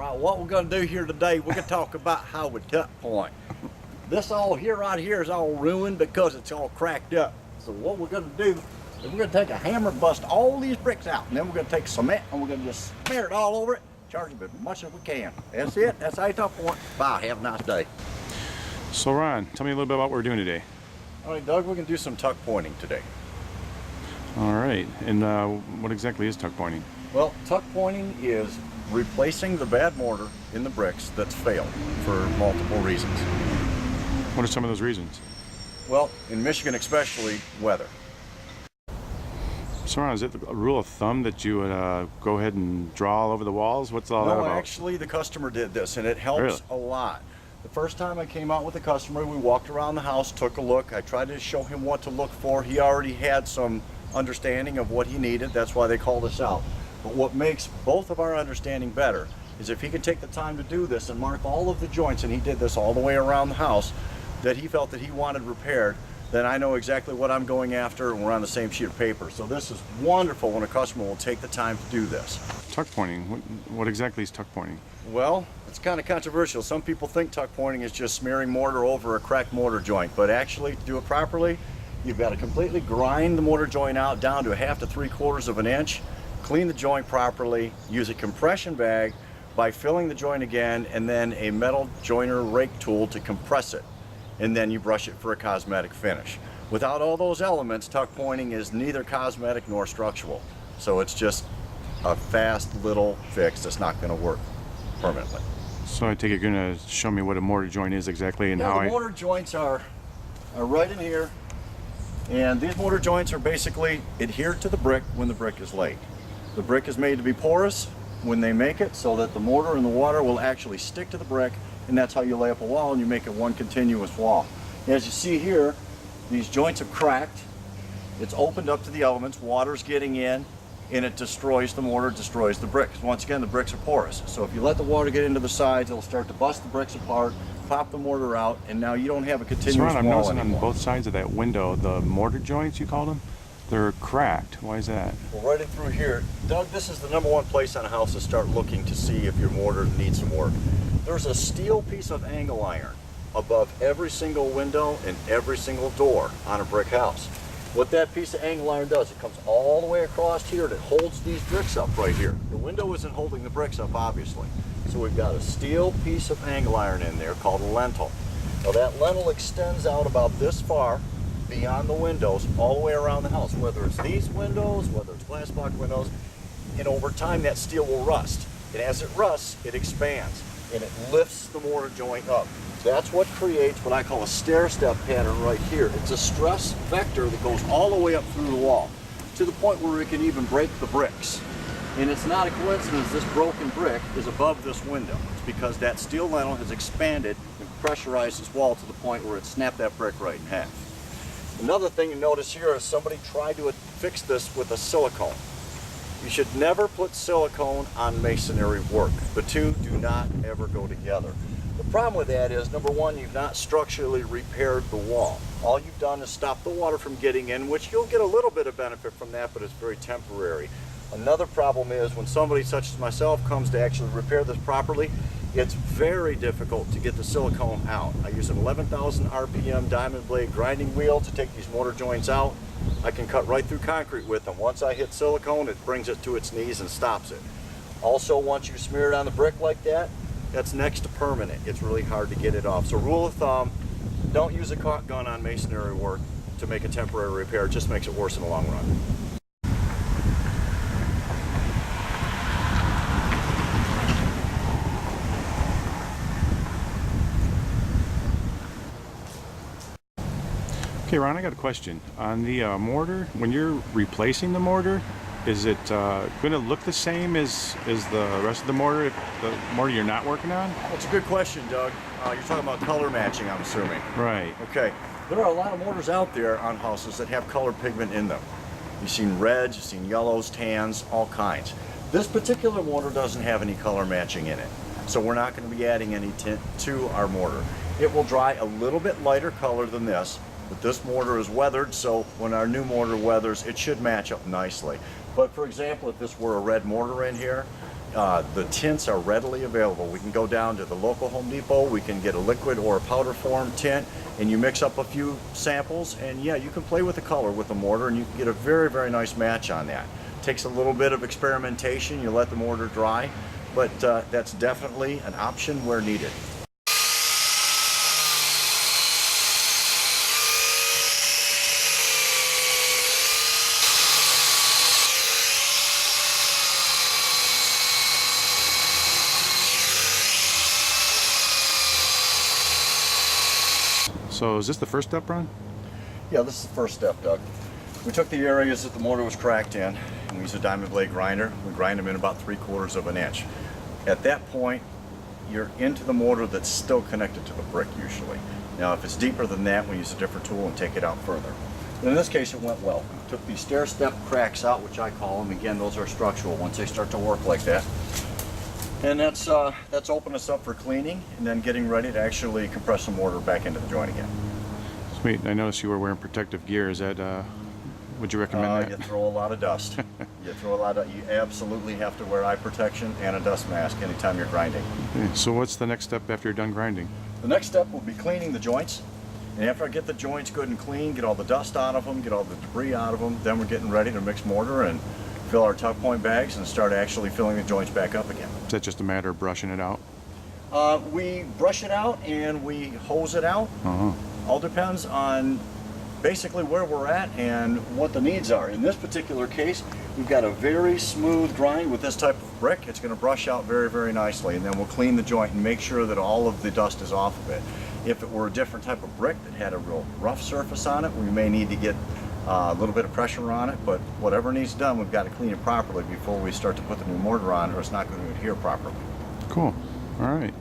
right, what we're going to do here today, we're going to talk about how we tuck point. This all here right here is all ruined because it's all cracked up. So what we're going to do is we're going to take a hammer, bust all these bricks out, and then we're going to take cement and we're going to just smear it all over it, charge it as much as we can. That's it. That's how you tuck point. Bye. Have a nice day. So Ron, tell me a little bit about what we're doing today. All right, Doug, we're going to do some tuck pointing today. All right, and what exactly is tuck pointing? Well, tuck pointing is replacing the bad mortar in the bricks that's failed for multiple reasons. What are some of those reasons? Well, in Michigan especially, weather. So Ron, is it a rule of thumb that you would go ahead and draw all over the walls? What's all that about? No, actually the customer did this and it helps Really? a lot. The first time I came out with the customer, we walked around the house, took a look. I tried to show him what to look for. He already had some understanding of what he needed. That's why they called us out. But what makes both of our understanding better is if he can take the time to do this and mark all of the joints, and he did this all the way around the house, that he felt that he wanted repaired, then I know exactly what I'm going after and we're on the same sheet of paper. So this is wonderful when a customer will take the time to do this. Tuck pointing, what exactly is tuck pointing? Well, it's kind of controversial. Some people think tuck pointing is just smearing mortar over a cracked mortar joint, but actually to do it properly, you've got to completely grind the mortar joint out down to 1/2 to 3/4 of an inch, clean the joint properly, use a compression bag by filling the joint again, and then a metal joiner rake tool to compress it. And then you brush it for a cosmetic finish. Without all those elements, tuck pointing is neither cosmetic nor structural. So it's just a fast little fix that's not going to work permanently. So I take it you're going to show me what a mortar joint is exactly and how The mortar joints are right in here. And these mortar joints are basically adhered to the brick when the brick is laid. The brick is made to be porous when they make it so that the mortar and the water will actually stick to the brick, and that's how you lay up a wall and you make it one continuous wall. As you see here, these joints have cracked. It's opened up to the elements, water's getting in, and it destroys the mortar, destroys the bricks. Once again, the bricks are porous. So if you let the water get into the sides, it'll start to bust the bricks apart, pop the mortar out, and now you don't have a continuous so Ron, I'm wall noticing anymore. on both sides of that window, the mortar joints, you called them, they're cracked. Why is that? Well, right in through here, Doug, this is the #1 place on a house to start looking to see if your mortar needs some work. There's a steel piece of angle iron above every single window and every single door on a brick house. What that piece of angle iron does, it comes all the way across here and it holds these bricks up right here. The window isn't holding the bricks up, obviously. So we've got a steel piece of angle iron in there called a lintel. Now that lintel extends out about this far beyond the windows all the way around the house, whether it's these windows, whether it's glass block windows, and over time that steel will rust. And as it rusts, it expands and it lifts the mortar joint up. That's what creates what I call a stair-step pattern right here. It's a stress vector that goes all the way up through the wall to the point where it can even break the bricks. And it's not a coincidence this broken brick is above this window. It's because that steel lintel has expanded and pressurized this wall to the point where it snapped that brick right in half. Another thing you notice here is somebody tried to fix this with a silicone. You should never put silicone on masonry work. The two do not ever go together. The problem with that is, number one, you've not structurally repaired the wall. All you've done is stop the water from getting in, which you'll get a little bit of benefit from that, but it's very temporary. Another problem is when somebody such as myself comes to actually repair this properly, it's very difficult to get the silicone out. I use an 11,000 RPM diamond blade grinding wheel to take these mortar joints out. I can cut right through concrete with them. Once I hit silicone, it brings it to its knees and stops it. Also, once you smear it on the brick like that, that's next to permanent. It's really hard to get it off. So rule of thumb, don't use a caulk gun on masonry work to make a temporary repair. It just makes it worse in the long run. Okay, Ron, I got a question. On the mortar, when you're replacing the mortar, is it going to look the same as the rest of the mortar, if the mortar you're not working on? That's a good question, Doug. You're talking about color matching, I'm assuming. Right. Okay. There are a lot of mortars out there on houses that have colored pigment in them. You've seen reds, you've seen yellows, tans, all kinds. This particular mortar doesn't have any color matching in it, so we're not going to be adding any tint to our mortar. It will dry a little bit lighter color than this, but this mortar is weathered, so when our new mortar weathers, it should match up nicely. But for example, if this were a red mortar in here, The tints are readily available. We can go down to the local Home Depot, we can get a liquid or a powder form tint, and you mix up a few samples, and yeah, you can play with the color with the mortar, and you can get a very, very nice match on that. Takes a little bit of experimentation, you let the mortar dry, but that's definitely an option where needed. So is this the first step, Ron? Yeah, this is the first step, Doug. We took the areas that the mortar was cracked in, and we used a diamond blade grinder. We grind them in about 3/4 of an inch. At that point, you're into the mortar that's still connected to the brick usually. Now, if it's deeper than that, we use a different tool and take it out further. But in this case, it went well. We took these stair step cracks out, which I call them. Again, those are structural once they start to work like that. And that's opened us up for cleaning and then getting ready to actually compress the mortar back into the joint again. Sweet. I noticed you were wearing protective gear. Is that, would you recommend You that? throw a lot of dust. You absolutely have to wear eye protection and a dust mask anytime you're grinding. Okay, so what's the next step after you're done grinding? The next step will be cleaning the joints. And after I get the joints good and clean, get all the dust out of them, get all the debris out of them, then we're getting ready to mix mortar and fill our tuck point bags and start actually filling the joints back up again. Is that just a matter of brushing it out? We brush it out and we hose it out. Uh-huh. All depends on basically where we're at and what the needs are. In this particular case, we've got a very smooth grind with this type of brick. It's going to brush out very, very nicely, and then we'll clean the joint and make sure that all of the dust is off of it. If it were a different type of brick that had a real rough surface on it, we may need to get a little bit of pressure on it, but whatever needs done, we've got to clean it properly before we start to put the new mortar on, or it's not going to adhere properly. Cool. All right.